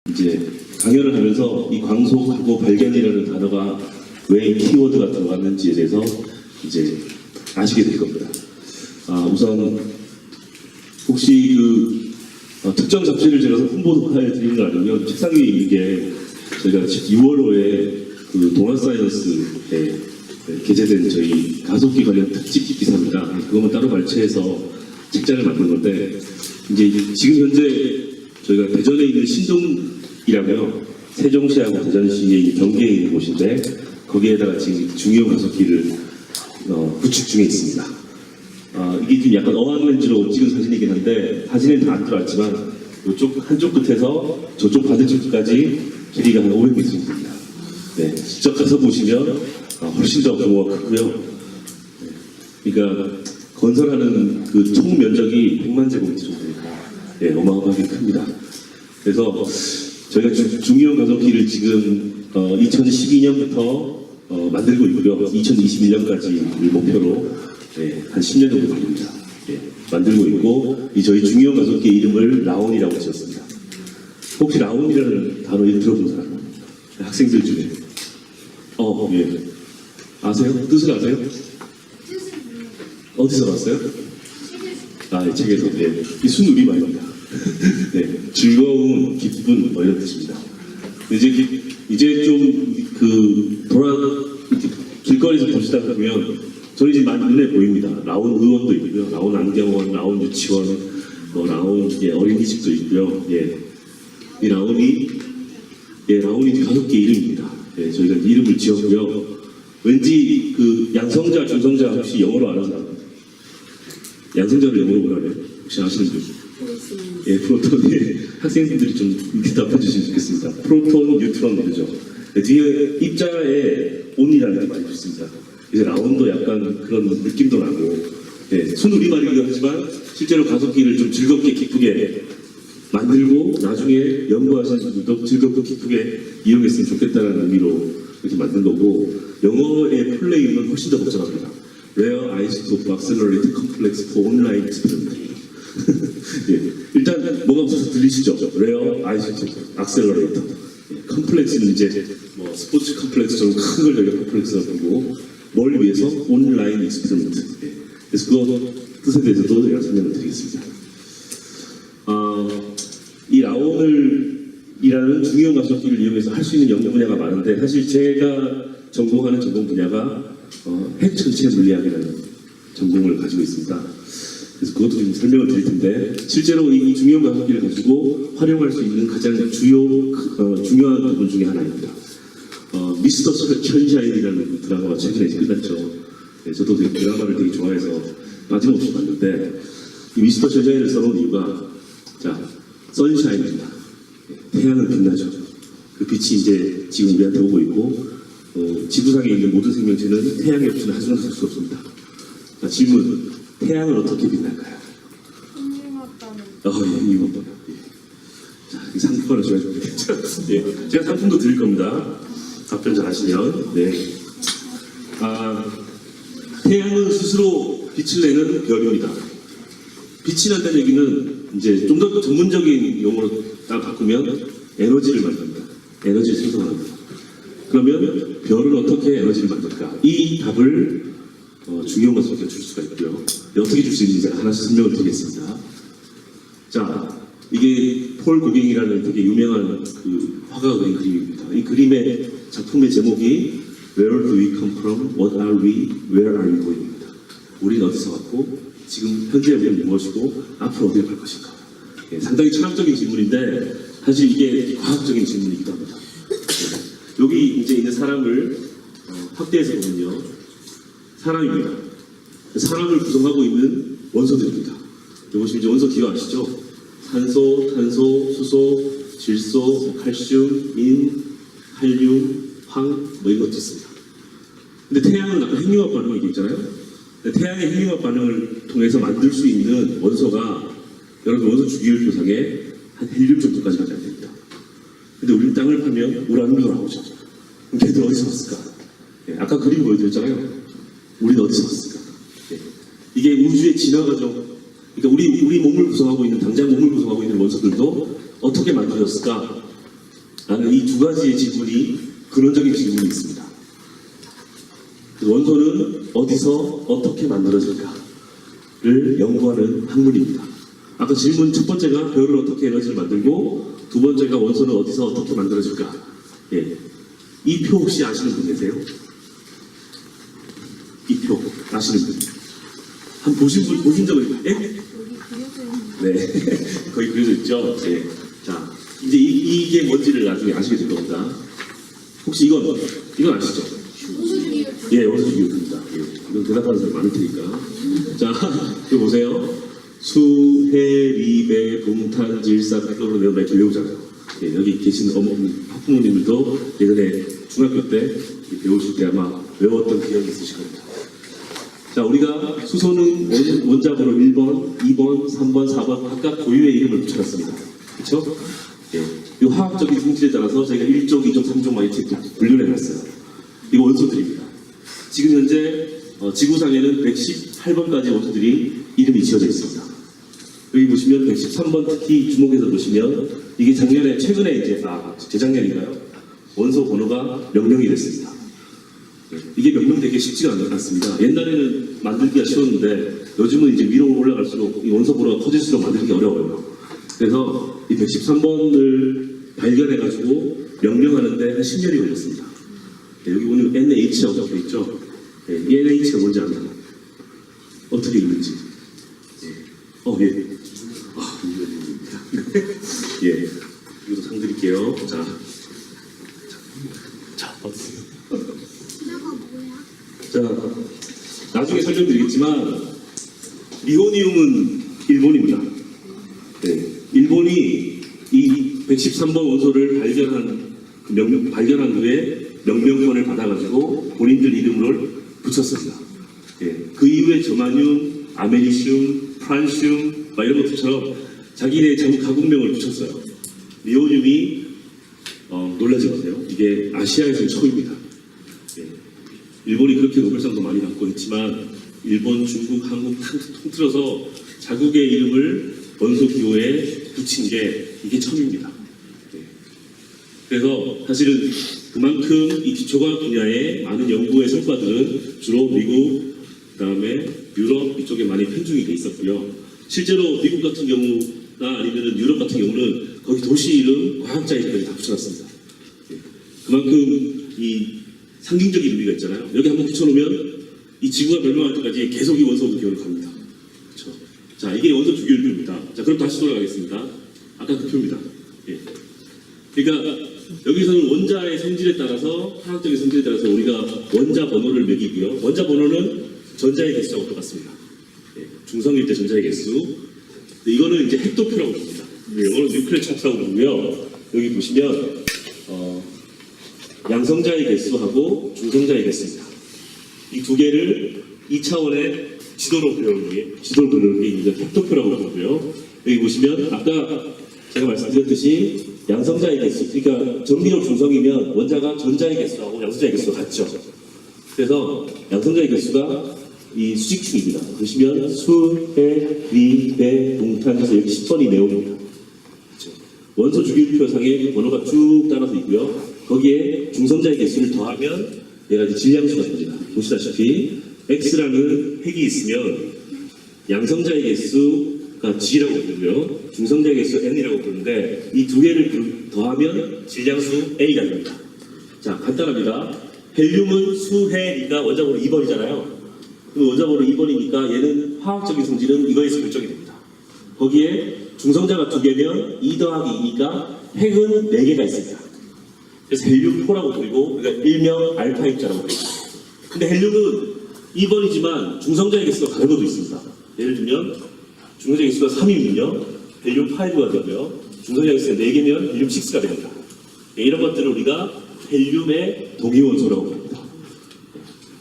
이제 강연을 하면서 이 광속하고 발견이라는 단어가 왜 키워드가 들어갔는지에 대해서 이제 아시게 될 겁니다. 우선 혹시 특정 잡지를 제가 홍보해 드리는 거 아니면 책상 위에 있는 게 저희가 6월호에 동아사이언스에 게재된 저희 가속기 관련 특집 기사입니다. 그것만 따로 발췌해서 책장을 만든 건데 이제 지금 현재 저희가 대전에 있는 신동이라고요. 세종시하고 대전시의 경계에 있는 곳인데 거기에다가 지금 중형 가속기를 구축 중에 있습니다. 이게 좀 약간 어학렌즈로 찍은 사진이긴 한데 사진에는 다 안 들어왔지만 이쪽 한쪽 끝에서 저쪽 반대쪽까지 길이가 한 500m 정도 됩니다. 네, 직접 가서 보시면 훨씬 더 규모가 크고요. 그러니까 건설하는 그 총 면적이 100만 제곱미터 정도 되니까 네, 어마어마하게 큽니다. 그래서 저희가 중형 가속기를 지금 2012년부터 만들고 있고요. 2021년까지를 목표로 한 10년 정도 걸립니다. 만들고 있고 저희 중형 가속기의 이름을 라온이라고 지었습니다. 혹시 라온이라는 단어 들어본 사람? 학생들 중에 예. 아세요? 뜻을 아세요? 어디서 봤어요? 책에서. 이 순우리말입니다. 즐거운, 기쁜 이런 뜻입니다. 이제 좀 길거리에서 보시다 보면 저희 집 많이 눈에 보입니다. 라온 의원도 있고요, 라온 안경원, 라온 유치원, 라온 어린이집도 있고요. 이 라온이 가족계 이름입니다. 저희가 이름을 지었고요. 왠지 양성자, 중성자 혹시 영어로 아는 사람? 양성자를 영어로 뭐라 그래요? 혹시 아시는 분? 프로톤. 학생분들이 좀 대답해 주시면 좋겠습니다. 프로톤, 뉴트론 그죠? 뒤에 입자에 온이라는 게 많이 붙습니다. 이제 라온도 약간 그런 느낌도 나고, 순우리말이기도 하지만 실제로 가속기를 좀 즐겁게 기쁘게 만들고 나중에 연구하시는 분들도 즐겁고 기쁘게 이용했으면 좋겠다는 의미로 이렇게 만든 거고, 영어의 플레이는 훨씬 더 복잡합니다. Rare Isotope Accelerated Complex for Online Experiment. 일단 뭐가 없어서 들리시죠? Rare Isotope Accelerator. 컴플렉스는 이제 스포츠 컴플렉스처럼 큰 걸 저희가 컴플렉스라고 부르고, 뭘 위해서? 온라인 익스페리먼트. 그래서 그 뜻에 대해서도 제가 설명을 드리겠습니다. 이 라온이라는 중형 가속기를 이용해서 할 수 있는 연구 분야가 많은데, 사실 제가 전공하는 전공 분야가 핵전체 물리학이라는 전공을 가지고 있습니다. 그래서 그것도 좀 설명을 드릴 텐데, 실제로 이 중형 가속기를 가지고 활용할 수 있는 가장 중요한 부분 중에 하나입니다. 미스터 션샤인이라는 드라마가 최근에 끝났죠. 저도 드라마를 되게 좋아해서 빠짐없이 봤는데, 이 미스터 션샤인을 써놓은 이유가 선샤인입니다. 태양은 빛나죠. 그 빛이 이제 지금 우리한테 오고 있고, 지구상에 있는 모든 생명체는 태양이 없이는 한순간 살 수 없습니다. 질문, 태양은 어떻게 빛날까요? 힘이 상품권을 제가 준비했죠. 제가 상품도 드릴 겁니다. 답변 잘 하시면. 태양은 스스로 빛을 내는 별입니다. 빛이 난다는 얘기는 이제 좀 더 전문적인 용어로 딱 바꾸면 에너지를 만듭니다. 에너지를 생성합니다. 그러면 별은 어떻게 에너지를 만들까? 이 답을 중요한 것을 줄 수가 있고요. 어떻게 줄 수 있는지 하나씩 설명을 드리겠습니다. 이게 폴 고갱이라는 되게 유명한 화가가 그린 그림입니다. 이 그림의 작품의 제목이 Where do we come from? What are we? Where are we going입니다. 우리는 어디서 왔고, 지금 현재 우리는 무엇이고, 앞으로 어디로 갈 것인가. 상당히 철학적인 질문인데 사실 이게 과학적인 질문이기도 합니다. 여기 이제 있는 사람을 확대해서 보면요, 사람입니다. 사람을 구성하고 있는 원소들입니다. 이것이 이제 원소 기호 아시죠? 산소, 탄소, 수소, 질소, 칼슘, 인, 칼륨, 황, 이런 것도 있습니다. 근데 태양은 아까 핵융합 반응이 이게 있잖아요. 태양의 핵융합 반응을 통해서 만들 수 있는 원소가 여러분 원소 주기율표상에 한 헬륨 정도까지 가지 않습니다. 근데 우리는 땅을 파면 우라늄도 나오죠. 그럼 걔들 어디서 왔을까? 아까 그림 보여드렸잖아요. 우리는 어디서 왔을까? 이게 우주의 진화 과정. 그러니까 우리 몸을 구성하고 있는, 당장 몸을 구성하고 있는 원소들도 어떻게 만들어졌을까? 나는 이 두 가지의 질문이 근원적인 질문이 있습니다. 그 원소는 어디서 어떻게 만들어질까를 연구하는 학문입니다. 아까 질문 첫 번째가 별을 어떻게 에너지를 만들고 두 번째가 원소는 어디서 어떻게 만들어질까. 예. 이 표 혹시 아시는 분 계세요? 이 표 아시는 분? 한 보신 적은 있나요? 예? 네. 거의 그려져 있죠? 예. 자, 이제 이게 뭔지를 나중에 아시게 될 겁니다. 혹시 이건 아시죠? 예, 원소주기율표입니다. 예. 이건 대답하는 사람 많을 테니까. 자, 이거 보세요. 수, 해, 리, 배, 동탄, 질사, 백로로 내가 많이 배우잖아요. 예, 여기 계신 학부모님들도 예전에 중학교 때 배우실 때 아마 외웠던 기억이 있으실 겁니다. 자, 우리가 수소는 원자번호 1번, 2번, 3번, 4번 각각 고유의 이름을 붙여놨습니다. 그렇죠? 예, 이 화학적인 성질에 따라서 저희가 1종, 2종, 3종 막 이렇게 분류해놨어요. 이거 원소들입니다. 지금 현재 지구상에는 118번까지 원소들이 이름이 지어져 있습니다. 여기 보시면 113번 특히 주목해서 보시면 이게 최근에 이제 재작년인가요? 원소 번호가 명명이 됐습니다. 이게 명명되기 쉽지가 않습니다. 옛날에는 만들기가 쉬웠는데 요즘은 이제 위로 올라갈수록 이 원소 번호가 커질수록 만들기 어려워요. 그래서 이 113번을 발견해가지고 명명하는데 한 10년이 걸렸습니다. 여기 보면 NH라고 적혀 있죠. 이 NH가 뭔지 아나요? 어떻게 읽는지. 예. 예. 이것도 상 드릴게요. 자, 어떠세요? 자, 나중에 설명드리겠지만 리오니움은 일본입니다. 네, 일본이 이 113번 원소를 발견한 후에 명명권을 받아가지고 본인들 이름을 붙였습니다. 예, 그 이후에 저마늄, 아메리슘, 프란슘 이런 것들처럼 자기네 가국명을 붙였어요. 리오늄이 놀라지 마세요. 이게 아시아에서는 처음입니다. 예, 일본이 그렇게 노벨상도 많이 받고 있지만 일본, 중국, 한국 통틀어서 자국의 이름을 원소 기호에 붙인 게 이게 처음입니다. 예. 그래서 사실은 그만큼 이 기초과학 분야의 많은 연구의 성과들은 주로 미국, 그다음에 유럽 이쪽에 많이 편중이 돼 있었고요. 실제로 미국 같은 경우나 아니면 유럽 같은 경우는 거기 도시 이름, 과학자 이름까지 다 붙여놨습니다. 예. 그만큼 이 상징적인 의미가 있잖아요. 여기 한번 붙여놓으면 이 지구가 멸망할 때까지 계속 이 원소 기호를 갑니다. 그렇죠? 자, 이게 원소 주기율표입니다. 자, 그럼 다시 돌아가겠습니다. 아까 그 표입니다. 예. 그러니까 여기서는 원자의 성질에 따라서 화학적인 성질에 따라서 우리가 원자 번호를 매기고요. 원자 번호는 전자의 개수하고 똑같습니다. 예. 중성일 때 전자의 개수. 이거는 이제 헥토표라고 부릅니다. 영어로 뉴클레어 차트라고 부르고요. 여기 보시면 양성자의 개수하고 중성자의 개수입니다. 이 두 개를 2차원의 지도로 그려놓은 게 이제 헥토표라고 부르고요. 여기 보시면 아까 제가 말씀드렸듯이 양성자의 개수, 그러니까 전기력 중성이면 원자가 전자의 개수하고 양성자의 개수가 같죠. 그래서 양성자의 개수가 이 수직축입니다. 보시면 수, 해, 리, 배, 동탄에서 여기 10번이 네온입니다. 그렇죠? 원소 주기율표상에 번호가 쭉 따라서 있고요. 거기에 중성자의 개수를 더하면 얘가 이제 질량수가 됩니다. 보시다시피 X라는 핵이 있으면 양성자의 개수가 G라고 부르고요. 중성자의 개수 N이라고 부르는데 이 두 개를 더하면 질량수 A가 됩니다. 자, 간단합니다. 헬륨은 수, 해, 리가 원자번호 2번이잖아요. 그 원자번호 2번이니까 얘는 화학적인 성질은 이거에서 결정이 됩니다. 거기에 중성자가 2개면 2 더하기 2니까 핵은 4개가 있습니다. 그래서 헬륨4라고 부르고, 그러니까 일명 알파 입자라고 부릅니다. 근데 헬륨은 2번이지만 중성자의 개수가 다른 것도 있습니다. 예를 들면 중성자의 개수가 3이면요 헬륨5가 되고요. 중성자의 개수가 4개면 헬륨6가 됩니다. 이런 것들을 우리가 헬륨의 동위원소라고 부릅니다.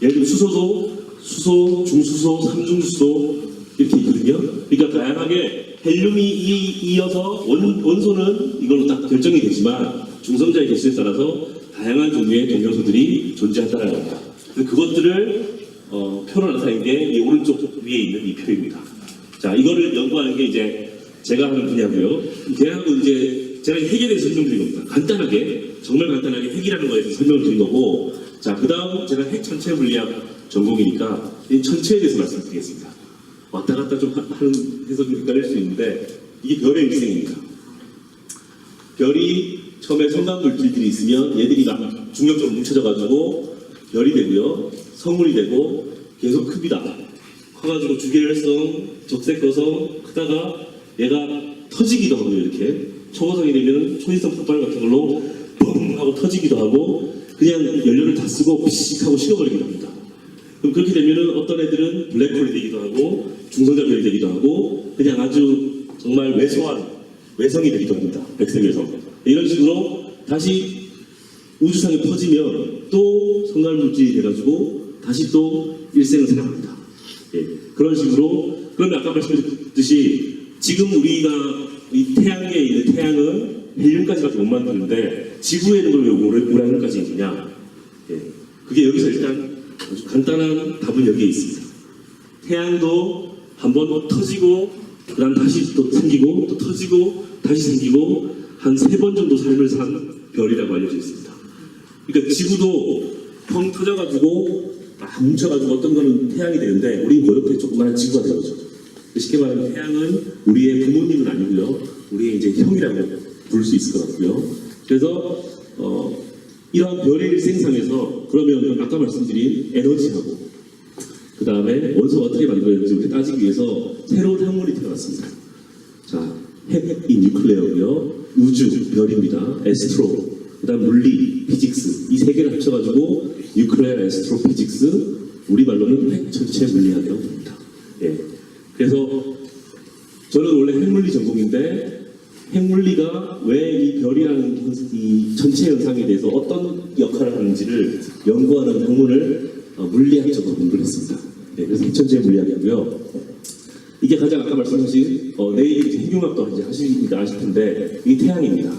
예를 들면 수소도 수소, 중수소, 삼중수소 이렇게 있거든요. 그러니까 다양하게 헬륨이 이어서 원소는 이걸로 딱 결정이 되지만 중성자의 개수에 따라서 다양한 종류의 동위원소들이 존재한다는 겁니다. 그것들을 표로 나타낸 게 이 오른쪽 위에 있는 이 표입니다. 자, 이거를 연구하는 게 이제 제가 하는 분야고요. 대학은 이제 제가 핵에 대해서 설명드린 겁니다. 간단하게, 정말 간단하게 핵이라는 거에 대해서 설명을 드린 거고, 자, 그 다음 제가 핵 천체 물리학 전공이니까 이 천체에 대해서 말씀드리겠습니다. 왔다 갔다 좀 하는 해석이 헷갈릴 수 있는데, 이게 별의 일생입니다. 별이 처음에 성간 물질들이 있으면 얘들이 막 중력적으로 뭉쳐져가지고 별이 되고요, 성물이 되고 계속 큽니다. 커가지고 주계열성, 적색거성 크다가 얘가 터지기도 하고 이렇게 초고성이 되면 초인성 폭발 같은 걸로 뻥 하고 터지기도 하고 그냥 연료를 다 쓰고 피식 하고 식어버리기도 합니다. 그럼 그렇게 되면 어떤 애들은 블랙홀이 되기도 하고 중성자별이 되기도 하고 그냥 아주 정말 왜소한 외성이 되기도 합니다. 백색외성. 이런 식으로 다시 우주상에 퍼지면 또 성간물질이 돼가지고 다시 또 일생을 살아갑니다. 예, 그런 식으로. 그러면 아까 말씀드렸듯이 지금 우리가 이 태양에 있는 태양은 헬륨까지밖에 못 만드는데 지구에 있는 걸 왜 우라늄까지 있느냐? 예, 그게 여기서 일단 아주 간단한 답은 여기에 있습니다. 태양도 한번 터지고 그다음 다시 또 생기고 또 터지고 다시 생기고 한 3번 정도 삶을 산 별이라고 알려져 있습니다. 그러니까 지구도 펑 터져가지고 막 뭉쳐가지고 어떤 거는 태양이 되는데 우리 고렇게 조그마한 지구가 되는 거죠. 쉽게 말하면 태양은 우리의 부모님은 아니고요, 우리의 이제 형이라고 부를 수 있을 것 같고요. 그래서 이러한 별의 일생상에서 그러면 아까 말씀드린 에너지하고 그 다음에 원소가 어떻게 만들어졌는지 우리 따지기 위해서 새로운 학문이 태어났습니다. 자, 핵이 뉴클레어고요, 우주, 별입니다. 에스트로, 그 다음 물리, 피직스, 이 세 개를 합쳐가지고 뉴클레어 에스트로 피직스, 우리말로는 핵천체 물리학이라고 합니다. 예. 그래서 저는 원래 핵물리 전공인데 핵물리가 왜 이 별이라는 이 천체 현상에 대해서 어떤 역할을 하는지를 연구하는 학문을 물리학적으로 공부를 했습니다. 네, 그래서 핵천체 물리학이고요. 이게 가장 아까 말씀하신 내일 핵융합도 이제 하시니까 아실 텐데 이게 태양입니다.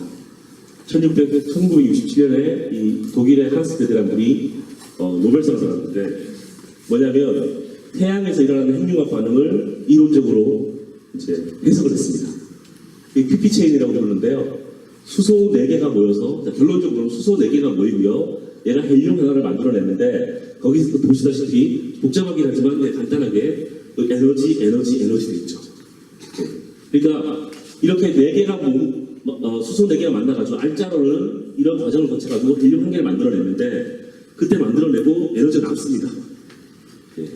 1967년에 이 독일의 한스 베데란 분이 노벨상을 받았는데 뭐냐면 태양에서 일어나는 핵융합 반응을 이론적으로 이제 해석을 했습니다. 이 ፒ피체인이라고 부르는데요. 수소 4개가 모여서 결론적으로 수소 4개가 모이고요. 얘가 헬륨 하나를 만들어냈는데 거기서 보시다시피 복잡하긴 하지만 간단하게 에너지 돼 있죠. 그러니까 이렇게 4개가 수소 4개가 만나가지고 알짜로는 이런 과정을 거쳐가지고 헬륨 1개를 만들어냈는데 그때 만들어내고 에너지가 남습니다.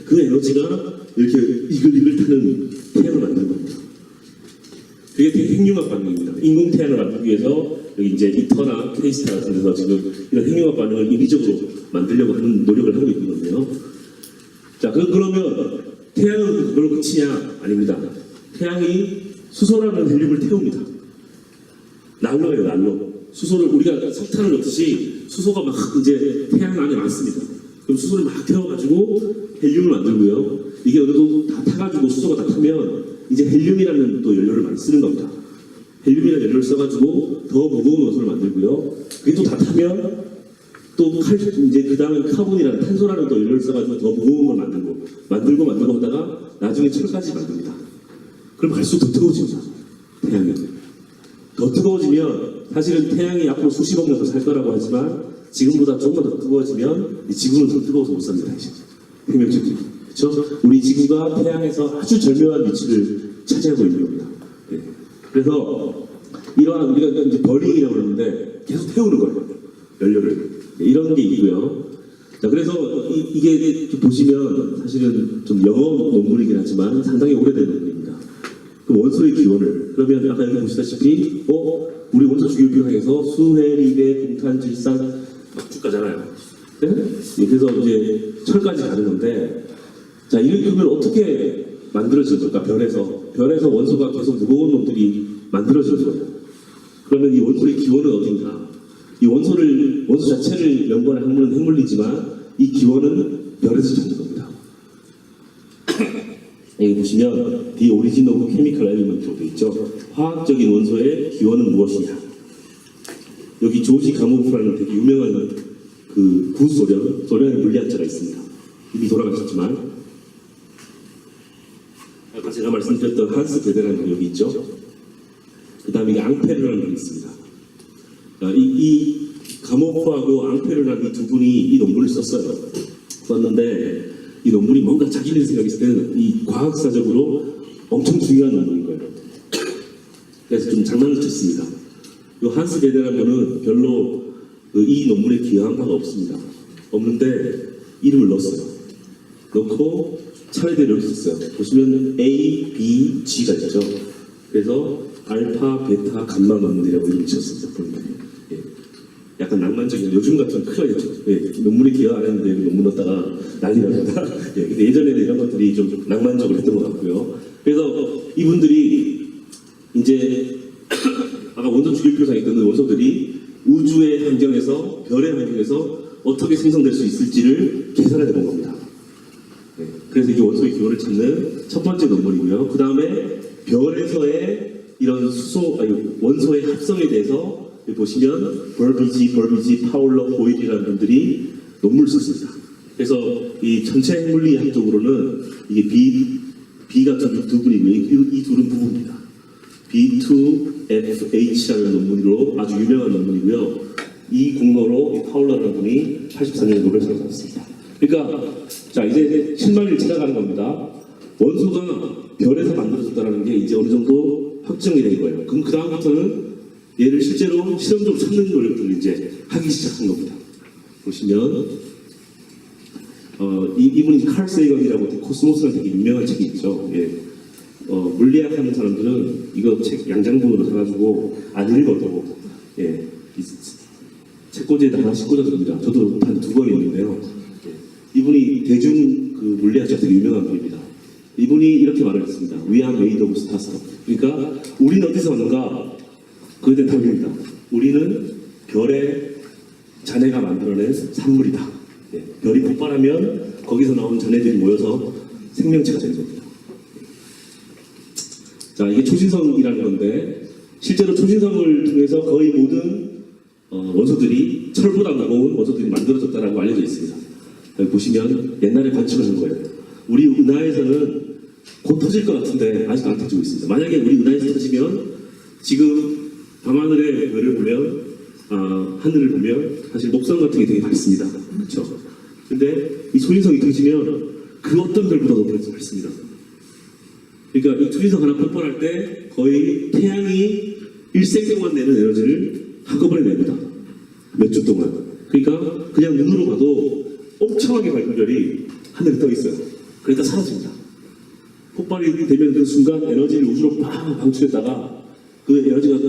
그 에너지가 이렇게 이글이글 타는 태양을 만드는 겁니다. 그게 핵융합 반응입니다. 인공 태양을 만들기 위해서 여기 이제 이터나 케이스타 같은 데서 지금 이런 핵융합 반응을 인위적으로 만들려고 하는 노력을 하고 있는 건데요. 자, 그러면 태양은 그걸로 끝이냐? 아닙니다. 태양이 수소라는 헬륨을 태웁니다. 난로예요, 난로. 수소를 우리가 석탄을 넣듯이 수소가 막 이제 태양 안에 많습니다. 그럼 수소를 막 태워가지고 헬륨을 만들고요. 이게 어느 정도 다 타가지고 수소가 다 타면 이제 헬륨이라는 또 연료를 많이 쓰는 겁니다. 헬륨이라는 연료를 써가지고 더 무거운 원소를 만들고요. 그게 또 다 타면 또 이제 그 다음에 카본이라는 탄소라는 또 연료를 써가지고 더 무거운 걸 만들고 하다가 나중에 철까지 만듭니다. 그럼 갈수록 더 뜨거워집니다. 태양은 더 뜨거워지면 사실은 태양이 앞으로 수십억 년 더 살 거라고 하지만 지금보다 조금만 더 뜨거워지면 이 지구는 더 뜨거워서 못 삽니다. 이제 생명체들이. 그렇죠? 우리 지구가 태양에서 아주 절묘한 위치를 차지하고 있는 겁니다. 네. 그래서 이러한 우리가 이제 버링이라고 그러는데 계속 태우는 거예요. 연료를. 네, 이런 게 있고요. 자, 그래서 이게 좀 보시면 사실은 좀 영어 논문이긴 하지만 상당히 오래된 논문입니다. 그 원소의 기원을 그러면 아까 여기 보시다시피 우리 원소 주기율표에서 수해, 리베, 동탄, 질산 막 쭉 가잖아요. 네? 그래서 이제 철까지 가는 건데 자, 이렇게 보면 어떻게 만들어진 걸까? 별에서 원소가 계속 무거운 놈들이 만들어진 거예요. 그러면 이 원소의 기원은 어딘가? 이 원소 자체를 연구하는 학문은 핵물리지만 이 기원은 별에서 찾는 겁니다. 여기 보시면 The Origin of Chemical Element라고 되어 있죠. 화학적인 원소의 기원은 무엇이냐? 여기 조지 가모프라는 되게 유명한 그 구소련의 물리학자가 있습니다. 이미 돌아가셨지만 아까 제가 말씀드렸던 한스 베데라는 분이 여기 있죠. 그 다음에 앙페르라는 분이 있습니다. 이 가모프하고 앙페르랑 이 두 분이 이 논문을 썼는데 이 논문이 뭔가 자기들 생각했을 때는 이 과학사적으로 엄청 중요한 논문인 거예요. 그래서 좀 장난을 쳤습니다. 이 한스 베데라는 분은 별로 이 논문에 기여한 바가 없는데 이름을 넣었어요. 넣고 차례대로 이렇게 썼어요. 보시면 A, B, G가 있죠. 그래서 알파, 베타, 감마 논문이라고 이름을 지었습니다. 예. 약간 낭만적인, 요즘 같은 큰일 났죠. 예. 논문에 기여 안 했는데 논문 넣었다가 난리 납니다. 예. 근데 예전에는 이런 것들이 좀 낭만적으로 했던 것 같고요. 그래서 이분들이 이제 아까 원소 주기표상에 있던 원소들이 우주의 환경에서, 별의 환경에서 어떻게 생성될 수 있을지를 계산해 본 겁니다. 네, 그래서 이게 원소의 기호를 찾는 첫 번째 논문이고요. 그 다음에 별에서의 이런 원소의 합성에 대해서 보시면 버비지, 파울러, 보일이라는 분들이 논문을 썼습니다. 그래서 이 전체 핵물리 학적으로는 이게 B 같은 두 분이고요. 이 둘은 부부입니다. B2FH라는 논문으로 아주 유명한 논문이고요. 이 공로로 이 파울러라는 분이 84년에 노벨상을 받았습니다. 그러니까 자 이제 실마리를 찾아가는 겁니다. 원소가 별에서 만들어졌다는 게 이제 어느 정도 확정이 된 거예요. 그럼 그 다음부터는 얘를 실제로 실험적으로 찾는 노력들을 이제 하기 시작한 겁니다. 보시면 이분이 칼 세이건이라고 코스모스라는 되게 유명한 책이 있죠. 예. 물리학 하는 사람들은 이거 책 양장본으로 사가지고 안 읽어도 예, 책꽂이에다 하나씩 꽂아줍니다. 저도 한 2권 있는데요. 예, 이분이 대중 물리학자 되게 유명한 분입니다. 이분이 이렇게 말을 했습니다. We are made of stars. 그러니까 우리는 어디서 왔는가? 그에 대한 답입니다. 우리는 별의 잔해가 만들어낸 산물이다. 예, 별이 폭발하면 거기서 나온 잔해들이 모여서 생명체가 되는 겁니다. 자, 이게 초신성이라는 건데 실제로 초신성을 통해서 거의 모든 원소들이 철보다 무거운 원소들이 만들어졌다라고 알려져 있습니다. 여기 보시면 옛날에 관측을 한 거예요. 우리 은하에서는 곧 터질 것 같은데 아직 안 터지고 있습니다. 만약에 우리 은하에서 터지면 지금 밤하늘의 별을 보면 하늘을 보면 사실 목성 같은 게 되게 밝습니다. 그렇죠? 근데 이 초신성이 터지면 그 어떤 별보다도 밝습니다. 그러니까 이 초신성 하나 폭발할 때 거의 태양이 일생 동안 내는 에너지를 한꺼번에 냅니다. 몇 주 동안. 그러니까 그냥 눈으로 봐도 엄청나게 밝은 별이 하늘에 떠 있어요. 그러다 사라집니다. 폭발이 되면 그 순간 에너지를 우주로 팍 방출했다가 그 에너지가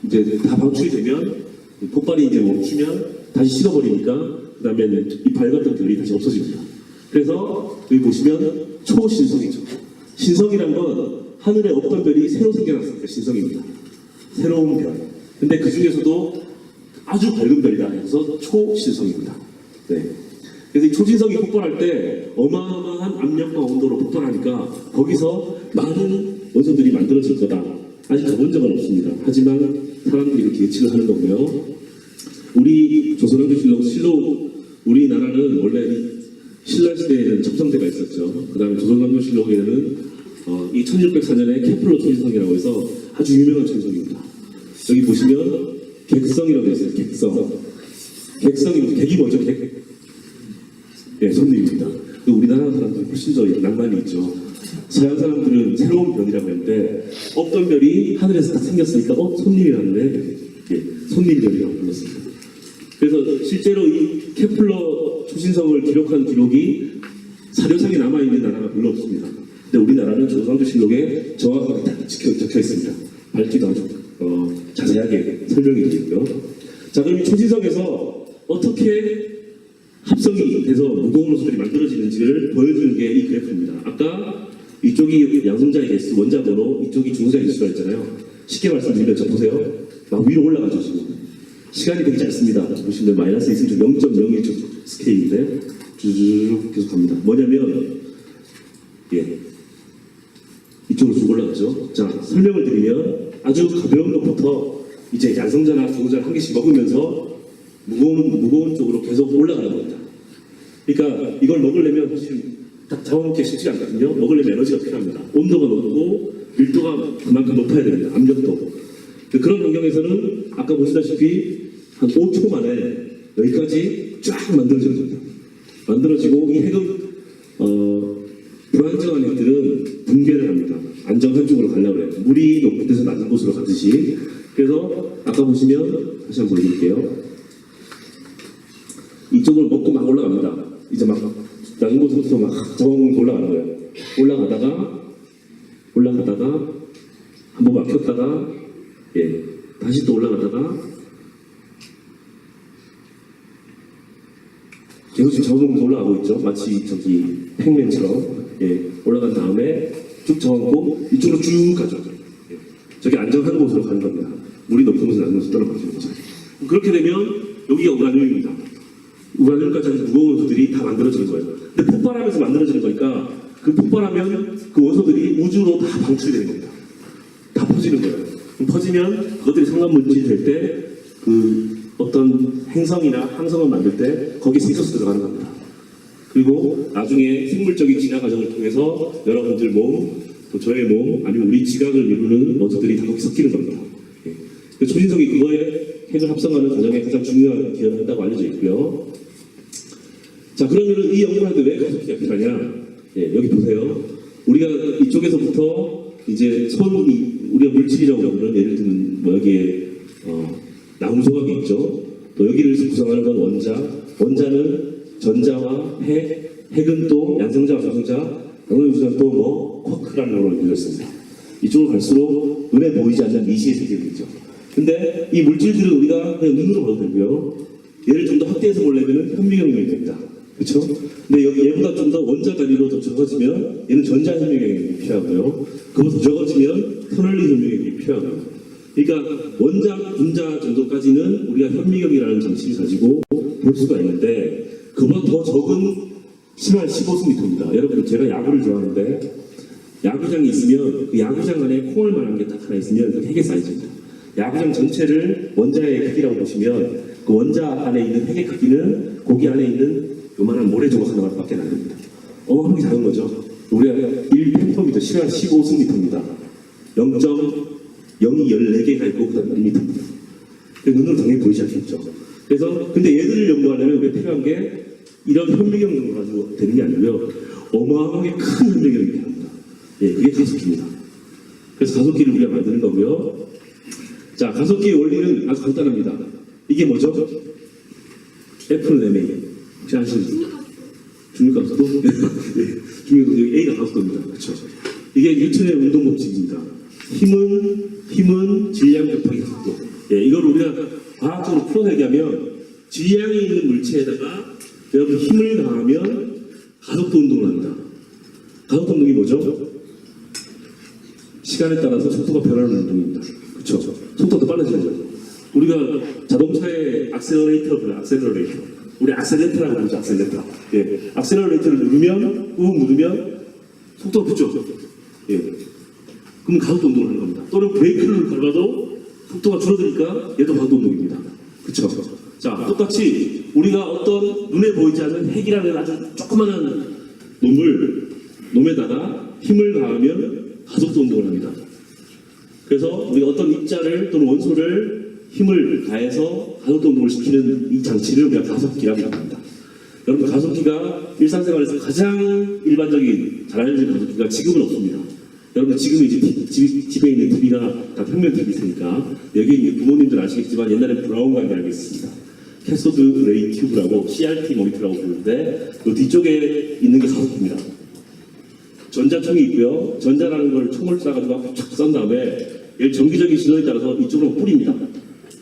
이제 다 방출이 되면 폭발이 이제 멈추면 다시 식어버리니까 그 다음에 이 밝았던 별이 다시 없어집니다. 그래서 여기 보시면 초신성이죠. 신성이란 건 하늘에 없던 별이 새로 생겨났습니다. 신성입니다. 새로운 별. 근데 그 중에서도 아주 밝은 별이다 해서 초신성입니다. 네. 그래서 이 초신성이 폭발할 때 어마어마한 압력과 온도로 폭발하니까 거기서 많은 원소들이 만들어질 거다. 아직 가본 적은 없습니다. 하지만 사람들이 이렇게 예측을 하는 거고요. 우리 조선왕조실록 우리나라는 원래 신라시대에는 첩성대가 있었죠. 그 다음에 조선왕조실록에는 이 1604년에 케플러 초신성이라고 해서 아주 유명한 초신성입니다. 여기 보시면 객성이라고 되어 있어요. 객성이 객이 뭐죠? 네, 손님입니다. 우리나라 사람들이 훨씬 더 낭만이 있죠. 서양 사람들은 새로운 별이라고 했는데 없던 별이 하늘에서 딱 생겼으니까 손님이라는데 예, 손님별이라고 불렀습니다. 그래서 실제로 이 케플러 초신성을 기록한 기록이 사료상에 남아있는 나라가 별로 없습니다. 근데 우리나라는 조선왕조실록에 정확하게 딱 적혀 있습니다. 밝기도 아주 자세하게 설명이 되어 있고요. 자, 그럼 이 초신성에서 어떻게 합성이 돼서 무거운 원소들이 만들어지는지를 보여주는 게 이 그래프입니다. 아까 이쪽이 양성자의 개수, 원자 번호, 이쪽이 중성자의 개수가 있잖아요. 쉽게 말씀드리면 저 보세요. 막 위로 올라가죠 지금. 시간이 되게 짧습니다. 보시면 마이너스 2승 0.01초 스케일인데 쭉 계속 갑니다. 뭐냐면 예, 이쪽으로 쭉 올라가죠. 자, 설명을 드리면 아주 가벼운 것부터 이제 양성자나 중성자를 한 개씩 먹으면서 무거운 쪽으로 계속 올라가는 겁니다. 그러니까 이걸 먹으려면 사실 딱 잡아먹기 쉽지 않거든요. 먹으려면 에너지가 필요합니다. 온도가 높고 밀도가 그만큼 높아야 됩니다. 압력도. 그런 환경에서는 아까 보시다시피 한 5초 만에 여기까지 쫙 만들어지는 겁니다. 만들어지고 이 핵은 불안정한 핵들은 붕괴를 합니다. 안정한 쪽으로 가려고 해요. 물이 높은 데서 낮은 곳으로 가듯이. 그래서 아까 보시면 다시 한번 보여드릴게요. 이쪽을 먹고 막 올라갑니다. 이제 막 낮은 곳부터 막 저항 올라가는 거예요. 올라가다가 한번 막혔다가 다시 또 올라가다가 계속 지금 저항으로 올라가고 있죠. 마치 저기 팩맨처럼 올라간 다음에 쭉 저항고 이쪽으로 쭉 가죠. 저기 안정한 곳으로 가는 겁니다. 물이 높은 곳에서 낮은 곳으로 떨어지는 거죠. 그렇게 되면 여기가 우라늄입니다. 우라늄까지 아주 무거운 원소들이 다 만들어지는 거예요. 근데 폭발하면서 만들어지는 거니까 그 폭발하면 그 원소들이 우주로 다 방출이 되는 겁니다. 다 퍼지는 거예요. 그럼 퍼지면 그것들이 상관물질이 될 때 그 어떤 행성이나 항성을 만들 때 거기에 생소수 들어가는 겁니다. 그리고 나중에 생물적인 진화 과정을 통해서 여러분들 몸, 또 저의 몸, 아니면 우리 지각을 이루는 원소들이 다 거기 섞이는 겁니다. 초신성이 그거에 핵을 합성하는 과정에 가장 중요한 기여를 한다고 알려져 있고요. 자, 그러면 이 연구를 하는데 왜 가속기가 필요하냐? 여기 보세요. 우리가 이쪽에서부터 이제 우리가 물질이라고 부르는 예를 들면 뭐 여기에 나무조각이 있죠. 또 여기를 구성하는 건 원자는 전자와 핵은 또 양성자와 중성자, 양성자는 또 뭐 쿼크라는 걸로 이루어졌습니다. 이쪽으로 갈수록 눈에 보이지 않는 미시의 세계들이죠. 근데 이 물질들은 우리가 그냥 눈으로 봐도 되고요. 얘를 좀 더 확대해서 보려면 현미경이 됩니다. 그렇죠? 근데 여기 얘보다 좀 더 원자 단위로 더 적어지면 얘는 전자 현미경이 필요하고요. 그것도 적어지면 터널리 현미경이 필요하고요. 그러니까 원자, 분자 정도까지는 우리가 현미경이라는 장치를 가지고 볼 수가 있는데 그보다 더 적은 15승미터입니다. 여러분 제가 야구를 좋아하는데 야구장이 있으면 그 야구장 안에 콩알 만한 게 딱 하나 있으면 그 핵의 사이즈입니다. 야구장 전체를 원자의 크기라고 보시면 그 원자 안에 있는 핵의 크기는 거기 안에 있는 요만한 모래 조각 하나밖에 안 됩니다. 어마어마하게 작은 거죠. 우리가 1펜터미터, 시간 15승미터입니다. 0.02 14개가 있고 그 다음에 1m입니다. 눈으로 당연히 보이지 않겠죠. 그래서 근데 얘들을 연구하려면 우리가 필요한 게 이런 현미경 정도 가지고 되는 게 아니고요. 어마어마하게 큰 현미경이 필요합니다. 그게 가속기입니다. 그래서 가속기를 우리가 만드는 거고요. 자, 가속기의 원리는 아주 간단합니다. 이게 뭐죠? F는 MA. 혹시 아시죠? 중력가속도? 중력가속도, A가 가속도입니다. 그렇죠. 이게 뉴턴의 운동 법칙입니다. 힘은 질량 곱하기 가속도. 이걸 우리가 과학적으로 풀어내기하면 질량이 있는 물체에다가 여러분 힘을 가하면 가속도 운동을 합니다. 가속도 운동이 뭐죠? 시간에 따라서 속도가 변하는 운동입니다. 그렇죠? 속도가 더 빨라지는 거죠. 우리가 자동차의 악셀러레이터. 우리 악셀레터라고 부르죠. 악셀레터. 악셀러레이터를 누르면 꾹 누르면 속도가 붙죠. 그럼 가속도 운동을 하는 겁니다. 또는 브레이크를 밟아도 속도가 줄어드니까 얘도 가속도 운동입니다. 그렇죠? 자, 똑같이 우리가 어떤 눈에 보이지 않는 핵이라는 아주 조그마한 놈에다가 힘을 가하면 가속도 운동을 합니다. 그래서 우리가 어떤 입자를 또는 원소를 힘을 가해서 가속도 운동을 시키는 이 장치를 우리가 가속기라고 합니다. 여러분, 가속기가 일상생활에서 가장 일반적인 잘 알려진 가속기가 지금은 없습니다. 여러분, 지금 이제 집에 있는 TV가 다 평면 TV니까 여기 부모님들 아시겠지만 옛날에 브라운관이라고 있습니다. 캐소드 레이 튜브라고 CRT 모니터라고 부르는데 그 뒤쪽에 있는 게 가속기입니다. 전자총이 있고요. 전자라는 걸 총을 쏴가지고 쫙 쏜 다음에 얘를 전기적인 신호에 따라서 이쪽으로 뿌립니다.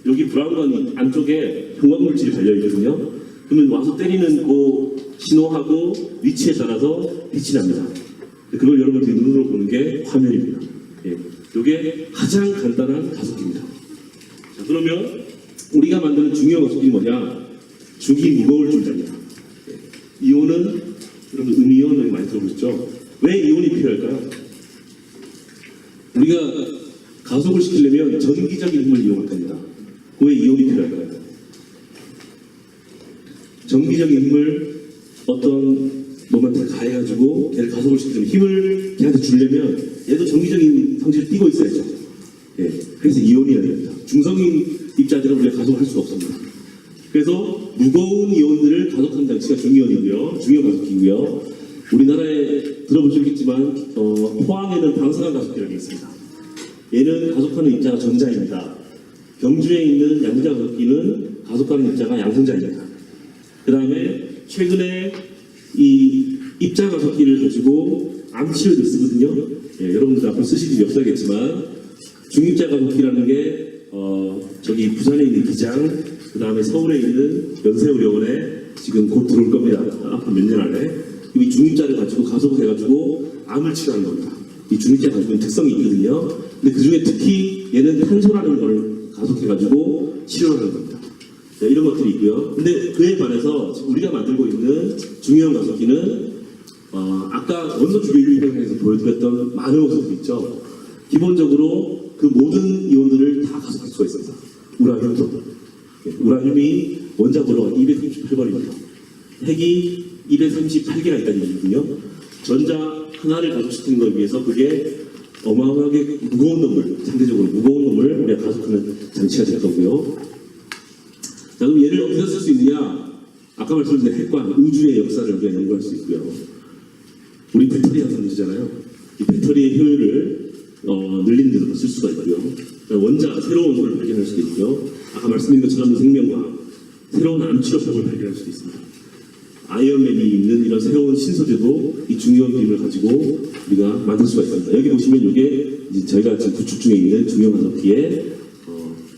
여기 브라운관 안쪽에 형광물질이 달려있거든요. 그러면 와서 때리는 그 신호하고 위치에 따라서 빛이 납니다. 그걸 여러분들이 눈으로 보는 게 화면입니다. 이게 가장 간단한 가속기입니다. 자, 그러면 우리가 만드는 중요한 가속기 뭐냐? 중이 무거울 줄입니다. 이온은 여러분 음이온 여기 많이 들어보셨죠? 왜 이온이 필요할까요? 우리가 가속을 시키려면 전기적인 힘을 이용할 겁니다. 왜 이온이 필요할까요? 전기적인 힘을 어떤 놈한테 가해가지고 걔를 가속을 시키려면 힘을 걔한테 주려면 얘도 전기적인 성질을 띠고 있어야죠. 그래서 이온이어야 됩니다. 중성인 입자들은 우리가 가속할 수가 없습니다. 그래서 무거운 이온들을 가속하는 장치가 중이온이고요. 중이온 가속기고요. 우리나라에 들어볼 수 있겠지만 포항에는 방사능 가속기라는 게 있습니다. 얘는 가속하는 입자가 전자입니다. 경주에 있는 양자 가속기는 가속하는 입자가 양성자입니다. 그 다음에 최근에 이 입자 가속기를 가지고 암치료를 쓰거든요. 예, 여러분들 앞으로 쓰실 일이 없어야겠지만 중입자 가속기라는 게 저기 부산에 있는 기장, 그 다음에 서울에 있는 연세의료원에 지금 곧 들어올 겁니다. 앞으로 몇 년 안에 이 중입자를 가지고 가속을 해가지고 암을 치료하는 겁니다. 이 중입자 가지고 특성이 있거든요. 근데 그 중에 특히 얘는 탄소라는 걸 가속해가지고 치료하는 겁니다. 네, 이런 것들이 있고요. 근데 그에 반해서 지금 우리가 만들고 있는 중이온 가속기는 아까 원소 주기율 설명에서 보여드렸던 많은 원소들 있죠. 기본적으로 그 모든 이온들을 다 가속할 수가 있습니다. 우라늄도. 우라늄이 원자번호가 238번입니다. 핵이 238개가 있다는 얘기군요. 전자 하나를 가속시키는 것에 비해서 그게 어마어마하게 무거운 놈을, 상대적으로 무거운 놈을 우리가 가속하는 장치가 될 거고요. 자, 그럼 얘를 어디서 쓸 수 있느냐? 아까 말씀드린 핵과 우주의 역사를 우리가 연구할 수 있고요. 우리 배터리 항상 문제잖아요. 이 배터리의 효율을 늘리는 데도 쓸 수가 있고요. 원자, 새로운 원소를 발견할 수도 있고요. 아까 말씀드린 것처럼 생명과학, 새로운 암치료법을 발견할 수도 있습니다. 아이언맨이 있는 이런 새로운 신소재도 이 중이온 비를 가지고 우리가 만들 수가 있습니다. 여기 보시면 이게 이제 저희가 지금 구축 중에 있는 중이온 가속기의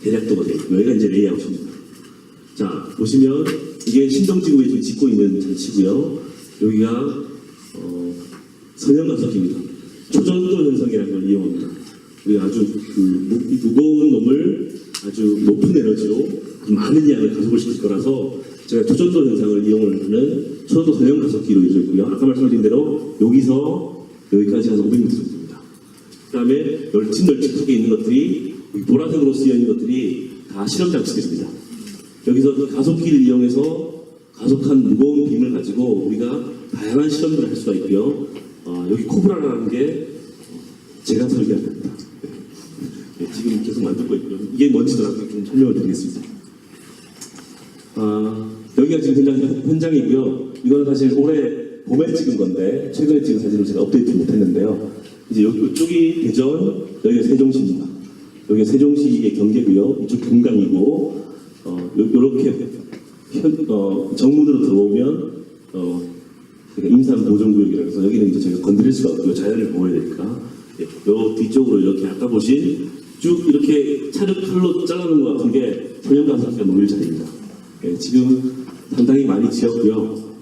대략도가 되어 있고요. 여기가 이제 레이아웃입니다. 자, 보시면 이게 신동지구에 지금 짓고 있는 장치고요. 여기가 선형 가속기입니다. 초전도 현상이라는 걸 이용합니다. 우리가 아주 무거운 놈을 아주 높은 에너지로 많은 양을 가속을 시킬 거라서 제가 초전도 현상을 이용을 하는 초전도 선형 가속기로 이루어져 있고요. 아까 말씀드린 대로 여기서 여기까지 한 500m 정도입니다. 그 다음에 널찍 속에 있는 것들이 보라색으로 쓰여 있는 것들이 다 실험 장치들입니다. 여기서 그 가속기를 이용해서 가속한 무거운 빔을 가지고 우리가 다양한 실험들을 할 수가 있고요. 여기 코브라라는 게 제가 설계한 겁니다. 네, 지금 계속 만들고 있고요. 이게 뭔지도 좀 설명을 드리겠습니다. 여기가 지금 현장이고요. 이거는 사실 올해 봄에 찍은 건데 최근에 찍은 사진을 제가 업데이트 못했는데요. 이제 이쪽이 대전, 여기가 세종시입니다. 여기가 세종시의 경계고요. 이쪽 금강이고 이렇게 정문으로 들어오면 임산보존구역이라고 해서 여기는 이제 저희가 건드릴 수가 없고요. 자연을 보호해야 되니까 요 뒤쪽으로 이렇게 아까 보신 쭉 이렇게 차를 칼로 잘라놓은 것 같은 게 선형가속기가 놓일 자리입니다. 지금 상당히 많이 지었고요.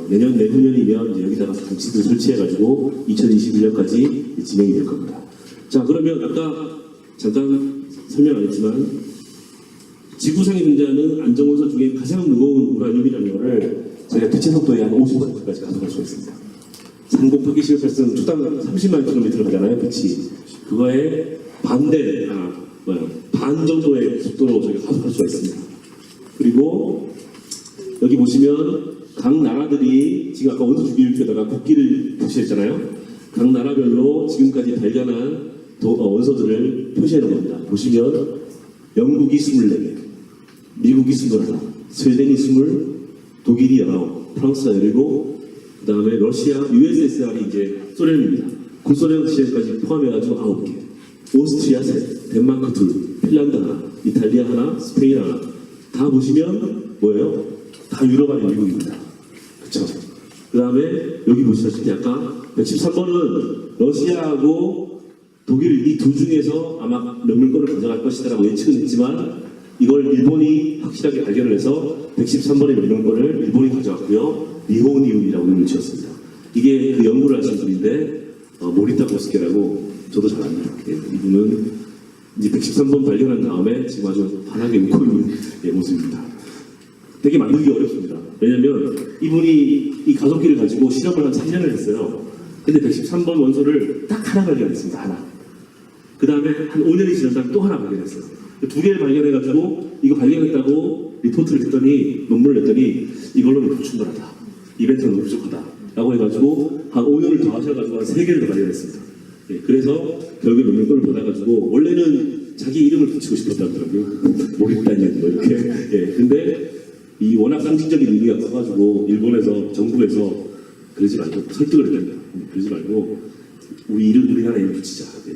내년 내후년이면 이제 여기다가 장치들 설치해가지고 2021년까지 진행이 될 겁니다. 자, 그러면 아까 잠깐 설명 안 했지만 지구상에 존재하는 안정원소 중에 가장 무거운 우라늄이라는 것을 저희가 빛의 속도에 한 50%까지 가속할 수가 있습니다. 3 곱하기 10 초당 30만 킬로미터를 가잖아요, 빛이. 그거에 반 정도의 속도로 저희가 가속할 수가 있습니다. 그리고 여기 보시면 각 나라들이 지금 아까 원소 주기율표에다가 국기를 표시했잖아요. 각 나라별로 지금까지 발견한 원소들을 표시해놓은 겁니다. 보시면 영국이 24개, 미국이 21, 스웨덴이 20, 독일이 19, 프랑스가 17, 그 다음에 러시아, USSR이 이제 소련입니다. 구소련 시절까지 포함해가지고 9개, 오스트리아 3, 덴마크 2, 핀란드 하나, 이탈리아 하나, 스페인 하나. 다 보시면 뭐예요? 다 유럽 아닌 미국입니다. 그쵸? 그 다음에 여기 보시다시피 아까 113번은 러시아하고 독일 이 두 중에서 아마 몇 물건을 가져갈 것이다라고 예측은 했지만 이걸 일본이 확실하게 발견을 해서 113번의 몇 물건을 일본이 가져왔고요. 니호니움이라고 이름을 지었습니다. 이게 그 연구를 하신 분인데 모리타 고스케라고 저도 잘 압니다. 이분은 이제 113번 발견한 다음에 지금 아주 환하게 웃고 있는 모습입니다. 되게 만들기 어렵습니다. 왜냐면 이분이 이 가속기를 가지고 실험을 한 3년을 했어요. 근데 113번 원소를 딱 하나 발견했습니다. 하나. 그 다음에 한 5년이 지난 다음에 또 하나 발견했어요. 두 개를 발견해가지고 이거 발견했다고 리포트를 했더니 논문을 냈더니 이걸로는 불충분하다. 이벤트는 너무 부족하다. 라고 해가지고 한 5년을 더 하셔가지고 한 3개를 더 발견했습니다. 그래서 결국에 논문을 받아가지고 원래는 자기 이름을 붙이고 싶었다더라고요. 모리타니안 뭐 이렇게. 예. 근데 이 워낙 상징적인 의미가 커가지고 일본에서 정부에서 그러지 말고 설득을 했답니다. 그러지 말고 우리 이름 우리나라 이름 붙이자. 예.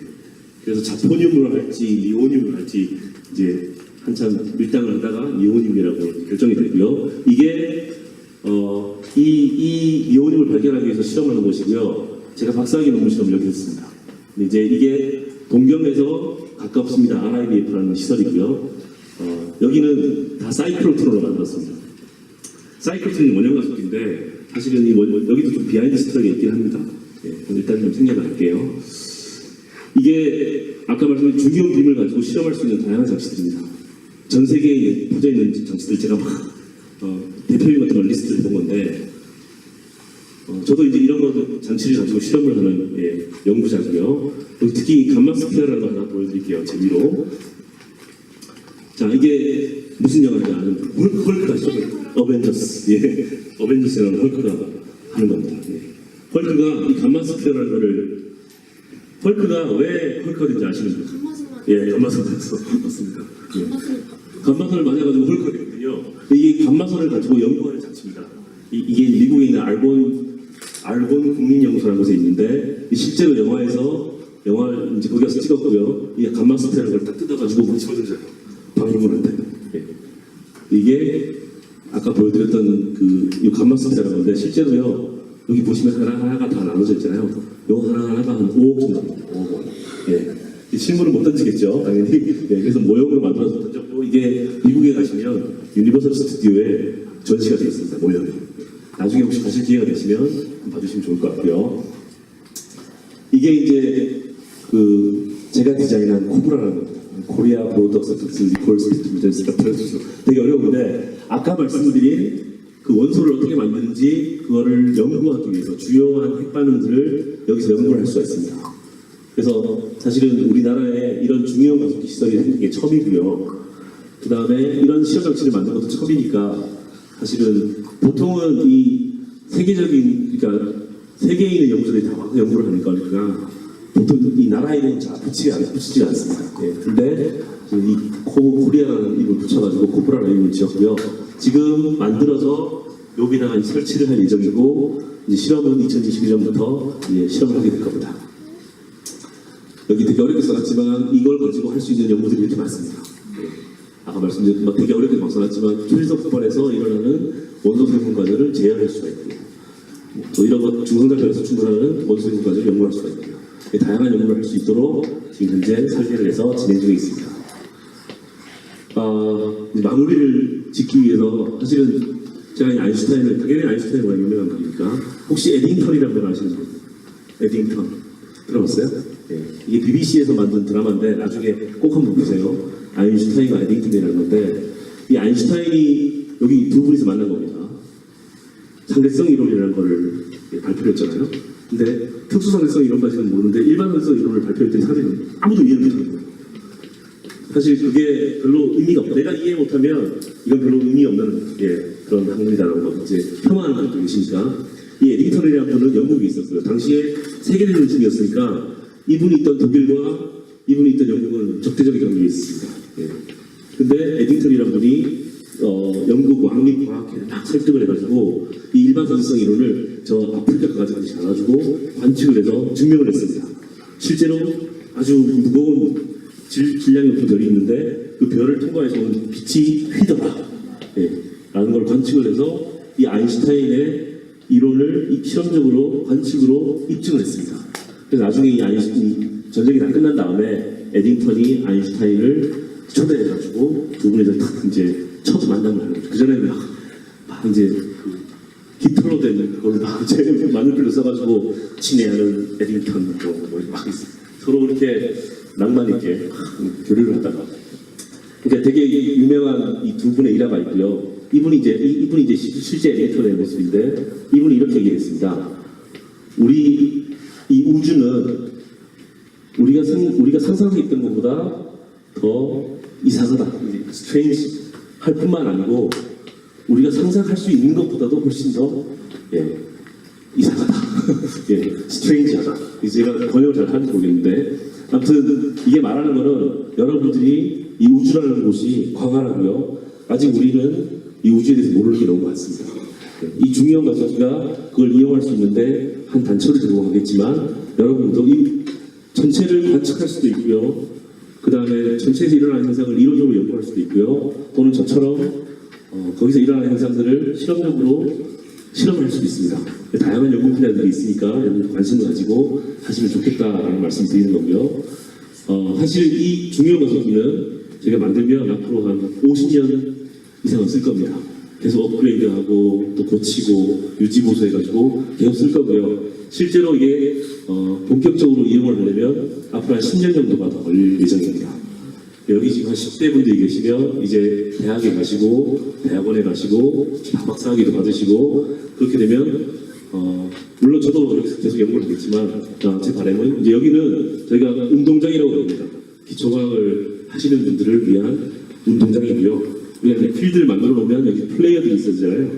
그래서 자포늄으로 할지 리오늄으로 할지 이제 한참 밀당을 하다가 리오늄이라고 결정이 됐고요. 이게 이 리오늄을 발견하기 위해서 실험을 한 것이고요. 제가 박사학위 논문 실험을 여기 했습니다. 근데 이제 이게 동경에서 가깝습니다. RIBF라는 시설이고요. 여기는 다 사이클로트론으로 만들었습니다. 사이클로트론이 원형 가속기인데 사실은 여기도 좀 비하인드 스토리가 있긴 합니다. 예, 일단 좀 생략할게요. 이게 아까 말씀드린 중이온 빔을 가지고 실험할 수 있는 다양한 장치들입니다. 전 세계에 퍼져 있는 장치들 제가 막 대표님 같은 걸 리스트를 해본 건데 저도 이제 이런 거 장치를 가지고 실험을 하는 연구자고요. 특히 감마스피어라는 거 하나 보여드릴게요. 재미로. 자, 이게 무슨 영화인지 아는 헐크가 있죠? 어벤져스. 예, 어벤져스라는 헐크가 하는 겁니다. 예. 헐크가 이 감마스피어라는 거를 헐크가 왜 헐크가 된지 아시는 분? 예, 감마선에서 맞습니다. 예. 감마선을 맞아가지고 헐크가 됐거든요. 이게 감마선을 가지고 연구하는 장치입니다. 이게 미국에 있는 알곤 국민연구소라는 곳에 있는데 실제로 영화에서 이제 거기 가서 찍었고요. 이 감마스피어라는 걸 딱 뜯어가지고 막 집어던져요. 방해물한테. 예. 이게 아까 보여드렸던 이 감마스피어라는 건데 실제로요. 여기 보시면 하나하나가 다 나눠져 있잖아요. 요 하나하나가 한 5억 정도입니다. 5억 원. 예. 이 실물은 못 던지겠죠, 당연히. 예. 그래서 모형으로 만들어서 던졌고 이게 미국에 가시면 유니버설 스튜디오에 전시가 되어 있습니다. 모형이. 나중에 혹시 가실 기회가 되시면 한번 봐주시면 좋을 것 같고요. 이게 이제 제가 디자인한 코브라라는 겁니다. 코리아 프로덕트 리콜스 되게 어려운데 아까 말씀드린 그 원소를 어떻게 만드는지 그거를 연구하기 위해서 주요한 핵 반응들을 여기서 연구를 할 수가 있습니다. 그래서 사실은 우리나라에 이런 중요한 가속기 시설이 생긴 게 처음이고요. 그 다음에 이런 시험 장치를 만든 것도 처음이니까 사실은 보통은 이 세계적인 그러니까 세계에 있는 연구자들이 다 와서 연구를 하는 거니까 보통 이 나라 이름은 잘 붙이지 않습니다. 예. 근데 이 코리아라는 이름을 붙여가지고 코브라라는 이름을 지었고요. 지금 만들어서 여기다가 설치를 할 예정이고 이제 실험은 2021년부터 이제 실험을 하게 될 겁니다. 여기 되게 어렵게 써놨지만 이걸 가지고 할 수 있는 연구들이 이렇게 많습니다. 예. 아까 말씀드린 되게 어렵게 써놨지만 초리석 폭발에서 일어나는 원소 생성 과정을 제어할 수가 있고요. 또 이런 것 중성장전에서 충분하는 원소 생성 과정을 연구할 수가 있고요. 다양한 연구를 할 수 있도록 지금 현재 설계를 해서 진행 중에 있습니다. 마무리를 짓기 위해서 사실은 제가 이 아인슈타인을 당연히 아인슈타인이 워낙 유명한 분이니까 혹시 에딩턴이라는 걸 아시는 분? 에딩턴 들어봤어요? 네. 이게 BBC에서 만든 드라마인데 나중에 꼭 한번 보세요. 아인슈타인과 에딩턴이라는 건데 이 아인슈타인이 여기 두 분이서 만난 겁니다. 상대성 이론이라는 거를 발표를 했잖아요. 근데 특수상대성 이론까지는 모르는데 일반상대성 이론을 발표했더니 사실은 아무도 이해를 못하는 거예요. 사실 그게 별로 의미가 없고 내가 이해 못하면 이건 별로 의미 없는 그런 학문이다라는 거 이제 폄하하는 분도 계시니까 이 에딩턴이라는 분은 영국에 있었어요. 당시에 세계대전 중이었으니까 이분이 있던 독일과 이분이 있던 영국은 적대적인 관계에 있습니다. 근데 에딩턴이라는 분이 영국 왕립과학회를 딱 설득을 해가지고 이 일반 상대성 이론을 저 아프리카까지 가가지고 관측을 해서 증명을 했습니다. 실제로 아주 무거운 질량이 높은 별이 있는데 그 별을 통과해서 온 빛이 휘더라 라는 걸 관측을 해서 이 아인슈타인의 이론을 실험적으로 관측으로 입증을 했습니다. 그래서 나중에 이 전쟁이 다 끝난 다음에 에딩턴이 아인슈타인을 초대해가지고 두 분이서 딱 이제 첫 만남을 하는 거죠. 그전에는 막 이제 깃털로 된 그걸 막 이제 마늘필로 써가지고 친애하는 에딩턴 막 서로 이렇게 낭만 있게 교류를 하다가 그러니까 되게 유명한 이 두 분의 일화가 있고요. 이분이 이제 실제 에딩턴의 모습인데 이분이 이렇게 얘기했습니다. 우리 이 우주는 우리가 상상했던 것보다 더 이상하다, 스트레인지 할 뿐만 아니고 우리가 상상할 수 있는 것보다도 훨씬 더 이상하다, 스트레인지하다. 제가 번역을 잘 하는지 모르겠는데 아무튼 이게 말하는 거는 여러분들이 이 우주라는 곳이 광활하고요. 아직 우리는 이 우주에 대해서 모르는 게 너무 많습니다. 이 중요한 가족이가 그걸 이용할 수 있는데 한 단초를 들고 가겠지만 여러분도 이 전체를 관측할 수도 있고요. 그 다음에 전체에서 일어나는 현상을 이론적으로 연구할 수도 있고요. 또는 저처럼 거기서 일어나는 현상들을 실험적으로 실험할 수도 있습니다. 다양한 연구 분야들이 있으니까 여러분 관심을 가지고 하시면 좋겠다라는 말씀 드리는 거고요. 사실 이 중요한 가속기는 저희가 만들면 앞으로 한 50년 이상은 쓸 겁니다. 계속 업그레이드하고 또 고치고 유지보수해가지고 계속 쓸 거고요. 실제로 이게 본격적으로 이용을 하려면 앞으로 한 10년 정도가 더 걸릴 예정입니다. 여기 지금 한 10대 분들이 계시면 이제 대학에 가시고 대학원에 가시고 박사학위도 받으시고 그렇게 되면 물론 저도 여기서 계속 연구를 하겠지만 제 바람은 이제 여기는 저희가 운동장이라고 합니다. 기초과학을 하시는 분들을 위한 운동장이고요. 우리가 이제 필드를 만들어 놓으면 여기 플레이어들이 있어잖아요.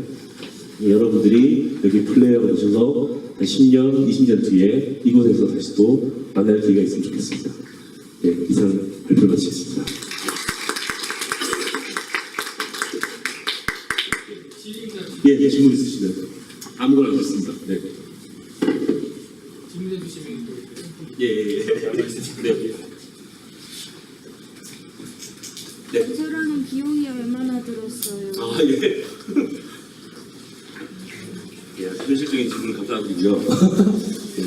여러분들이 여기 플레이어가 되셔서 한 10년, 20년 뒤에 이곳에서 다시 또 만날 기회가 있으면 좋겠습니다. 네, 이상 발표를 마치겠습니다. 예, 질문 있으시면 아무거나 하겠습니다. 네. 질문해 주시면 예. 네. 건설하는 비용이 얼마나 들었어요? 아, 예. 예, 현실적인 질문 감사드리고요. 예.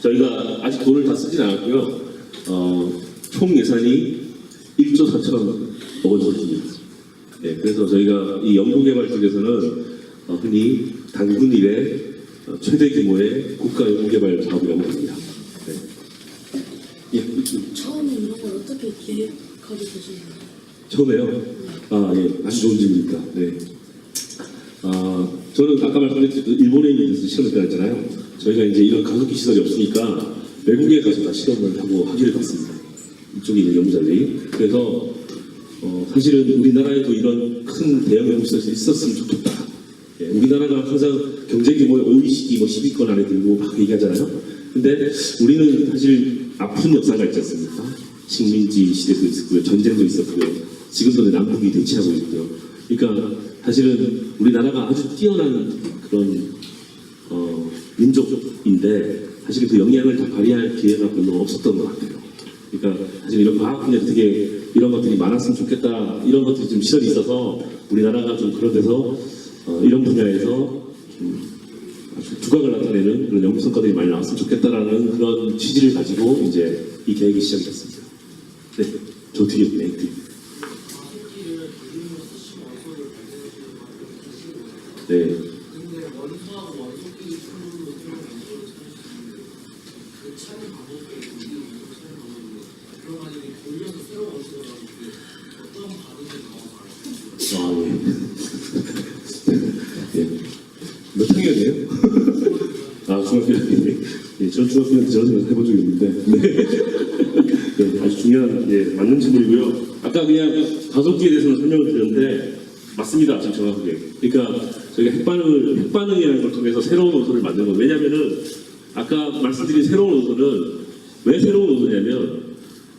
저희가 아직 돈을 다 쓰진 않았고요. 총 예산이 1조 4천억 원입니다. 예, 그래서 저희가 이 연구개발 쪽에서는 흔히 단군 이래 최대 규모의 국가 연구개발 사업이라고 합니다. 네. 예, 처음에 이런 걸 어떻게 기획하게 되셨나요? 처음에요? 아, 예, 아주 좋은 질문입니다. 네. 저는 아까 말씀드렸듯이 일본에 있는 시험을 했잖아요. 저희가 이제 이런 가속기 시설이 없으니까 외국에 가서 다 실험을 하고 하기를 봤습니다. 이쪽에 있는 연구자들이. 그래서 사실은 우리나라에도 이런 큰 대형 연구시설이 있었으면 좋겠다. 예, 우리나라가 항상 경제 규모의 OECD 10위권 안에 들고 막 얘기하잖아요. 근데 우리는 사실 아픈 역사가 있지 않습니까? 식민지 시대도 있었고요, 전쟁도 있었고요, 지금도 남북이 대치하고 있고요. 그러니까 사실은 우리나라가 아주 뛰어난 그런 민족인데 사실 그 영향을 다 발휘할 기회가 별로 없었던 것 같아요. 그러니까 사실 이런 과학 분야 되게 이런 것들이 많았으면 좋겠다, 이런 것들이 좀 시설이 있어서 우리나라가 좀 그런 데서 이런 분야에서 좀 아주 두각을 나타내는 그런 연구 성과들이 많이 나왔으면 좋겠다라는 그런 취지를 가지고 이제 이 계획이 시작이 됐습니다. 네, 저 뒤에 네, 뒤에. 네. 근데 원소하고 원소끼리 충분히 그 차는 방법이 있고 차는 방법이 그런 만약에 돌려서 새로운 원소가 어떤 반응이 나와서 예. 몇 학년이에요? 아, 중학교 1학년. 예, 전 중학교 때 저런 생각 해본 적이 있는데. 네. 네, 아주 중요한, 예, 맞는 질문이고요. 아까 그냥 가속기에 대해서는 설명을 드렸는데, 맞습니다. 지금 정확하게. 그러니까 저희가 핵반응이라는 걸 통해서 새로운 원소를 만드는 거예요. 왜냐면은, 아까 말씀드린 새로운 원소는 왜 새로운 원소냐면,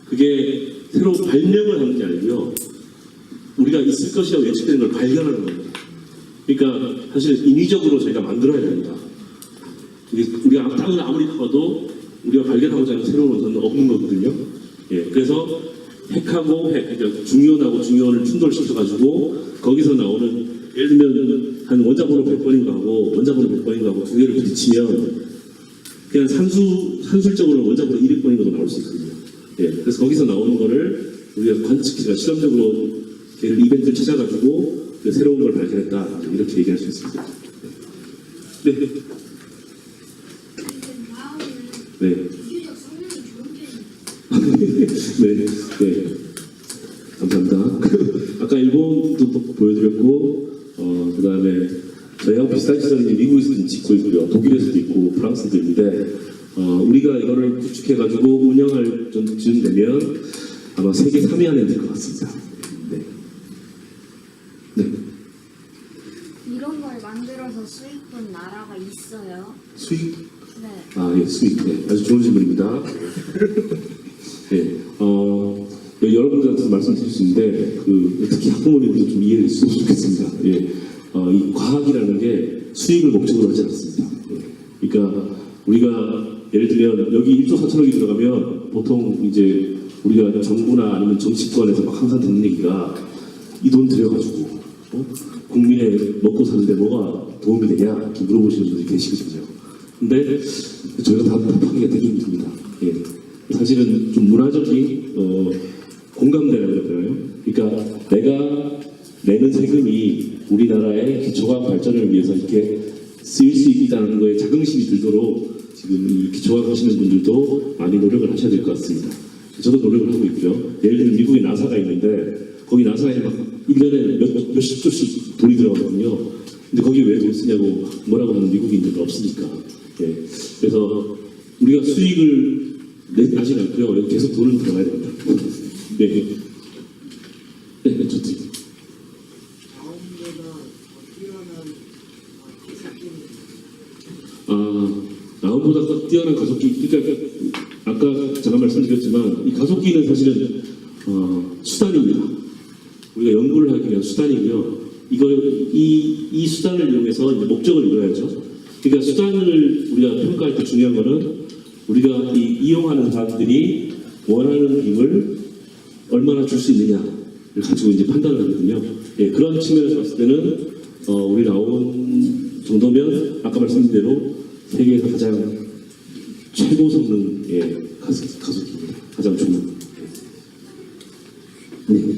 그게 새로 발명을 하는 게 아니고요. 우리가 있을 것이라고 예측되는 걸 발견하는 겁니다. 그러니까 사실 인위적으로 저희가 만들어야 됩니다. 우리가 땅을 아무리 파도 우리가 발견하고자 하는 새로운 원소는 없는 거거든요. 예, 그래서 핵하고 그러니까 중이온하고 중이온을 충돌시켜가지고 거기서 나오는 예를 들면 한 원자번호 100번인가 하고 원자번호 100번인가 하고 두 개를 부딪히면 그냥 산술적으로 원자번호 200번인가도 나올 수 있거든요. 예, 그래서 거기서 나오는 거를 우리가 관측기가 실험적으로 걔를 이벤트를 찾아가지고 새로운 걸 발견했다 이렇게 얘기할 수 있습니다. 네. 네. 비교적 성능이 좋은 편이에요. 네. 네. 감사합니다. 아까 일본도 보여드렸고, 그 다음에 저희하고 비슷한 시설이 미국에서도 짓고 있고요, 독일에서도 있고, 프랑스도 있는데, 우리가 이거를 구축해가지고 운영할 쯤 되면 아마 세계 3위 안에 들 것 같습니다. 네. 네. 이런 걸 만들어서 수입 본 나라가 있어요? 수익? 네. 아, 예, 수익. 네. 아주 좋은 질문입니다. 예, 여러분들한테 말씀드릴 수 있는데 특히 학부모님들도 좀 이해를 했으면 좋겠습니다. 예, 이 과학이라는 게 수익을 목적으로 하지 않습니다. 예, 그러니까 우리가 예를 들면 여기 1조 4천억이 들어가면 보통 이제 우리가 정부나 아니면 정치권에서 막 항상 듣는 얘기가 이 돈 들여가지고 국민의 먹고 사는데 뭐가 도움이 되냐 이렇게 물어보시는 분들이 계시거든요. 근데 저희가 다 답하기가 되게 힘듭니다. 예. 사실은 좀 문화적인 공감대라고 그럴까요? 그러니까 내가 내는 세금이 우리나라의 기초과학 발전을 위해서 이렇게 쓰일 수 있다는 거에 자긍심이 들도록 지금 이 기초과학 하시는 분들도 많이 노력을 하셔야 될 것 같습니다. 저도 노력을 하고 있고요. 예를 들면 미국에 나사가 있는데 거기 나사에 막 1년에 몇십 조씩 돈이 들어가거든요. 근데 거기에 왜 돈 쓰냐고 뭐라고 하는 미국인들은 없으니까. 예. 그래서 우리가 수익을 내지 않고요. 계속 돈을 들어가야 됩니다. 네. 네, 좋습니다. 나온보다 더 뛰어난 가속기. 그러니까 아까 잠깐 말씀드렸지만 이 가속기는 사실은 수단입니다. 우리가 연구를 하기 위한 수단이고요. 이 수단을 이용해서 이제 목적을 이뤄야죠. 그러니까 수단을 우리가 평가할 때 중요한 거는 우리가 이용하는 사람들이 원하는 힘을 얼마나 줄 수 있느냐를 가지고 이제 판단을 하거든요. 예, 그런 측면에서 봤을 때는 우리 나온 정도면 아까 말씀드린 대로 세계에서 가장 최고 성능의 가속기입니다. 가장 좋은. 네.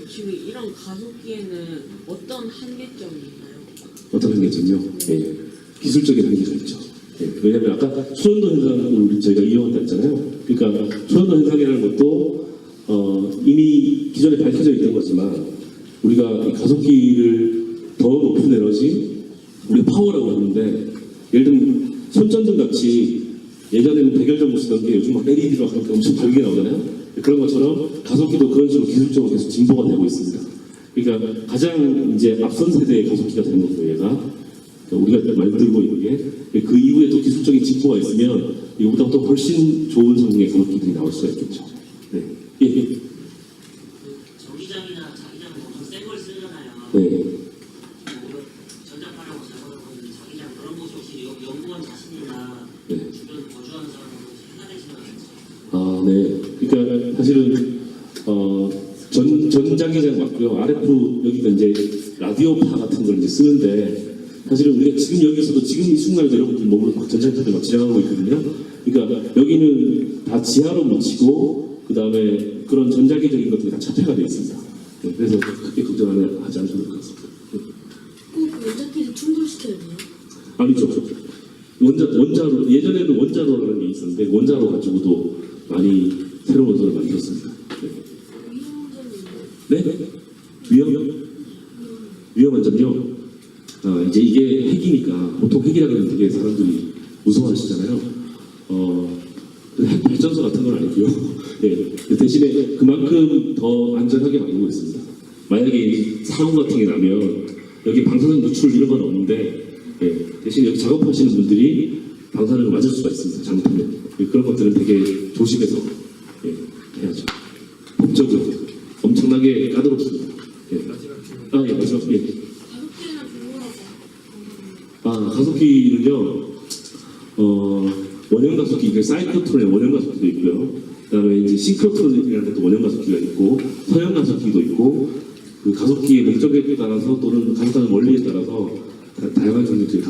지금 이런 가속기에는 어떤 한계점이 있나요? 어떤 한계점이요? 예. 기술적인 한계가 있죠. 예. 왜냐하면 아까 초연도 현상을 저희가 이용한다 했잖아요. 그러니까 초연도 현상이라는 것도 이미 기존에 밝혀져 있던 거지만 우리가 이 가속기를 더 높은 에너지, 우리가 파워라고 하는데 예를 들면 손전등 같이 예전에는 백열전구 쓰던 게 요즘 막 LED로 하니까 엄청 밝게 나오잖아요. 그런 것처럼 가속기도 그런 식으로 기술적으로 계속 진보가 되고 있습니다. 그러니까 가장 이제 앞선 세대의 가속기가 되는 거고 얘가 그러니까 우리가 만들고 있는 게 그 이후에 또 기술적인 진보가 있으면 이거보다 또 훨씬 좋은 성능의 가속기들이 나올 수가 있겠죠. 네. 예. 전기장이나 자기장 엄청 센 걸 쓰잖아요. 네. 전자파라고 잘못하는 자기장 그런 곳이 혹시 연구원 자신이나 네. 주변 거주하는 사람하고 생각해지면 네. 그러니까 사실은 전자기장 맞고요. RF 여기가 이제 라디오파 같은 걸 이제 쓰는데 사실은 우리가 지금 여기서도 지금 이 순간에도 여러분들 몸으로 막 전자기장을 막 지나가고 있거든요. 그러니까 여기는 다 지하로 묻히고 그 다음에 그런 전자기적인 것들이 다 차폐가 되어 있습니다. 네, 그래서 그렇게 걱정하지 않으셔도 될 것 같습니다. 네. 꼭 원자끼리 충돌시켜야 돼요? 아니죠. 원자로 예전에는 원자로라는 게 있었는데 원자로 가지고도 많이 새로운 원소를 만들었습니다. 네. 네? 위험한 점요. 이제 이게 핵이니까 보통 핵이라 그러면 되게 사람들이 무서워하시잖아요. 핵 발전소 같은 건 아니고요. 네. 대신에 그만큼 더 안전하게 만들고 있습니다. 만약에 사고 같은 게 나면 여기 방사능 누출 이런 건 없는데 대신 여기 작업하시는 분들이 방사능을 맞을 수가 있습니다. 잘못하면 그런 것들은 되게 조심해서 해야죠. 법적으로 엄청나게 까다롭습니다. 예, 마지막 예. 가속기는요, 원형 가속기, 그 사이클트론의 원형 가속기도 있고요. 그다음에 이제 싱크로트론이라는 것도 원형 가속기가 있고, 서형 가속기도 있고, 그 가속기의 목적에 따라서 또는 가속하는 원리에 따라서 다양한 종류들이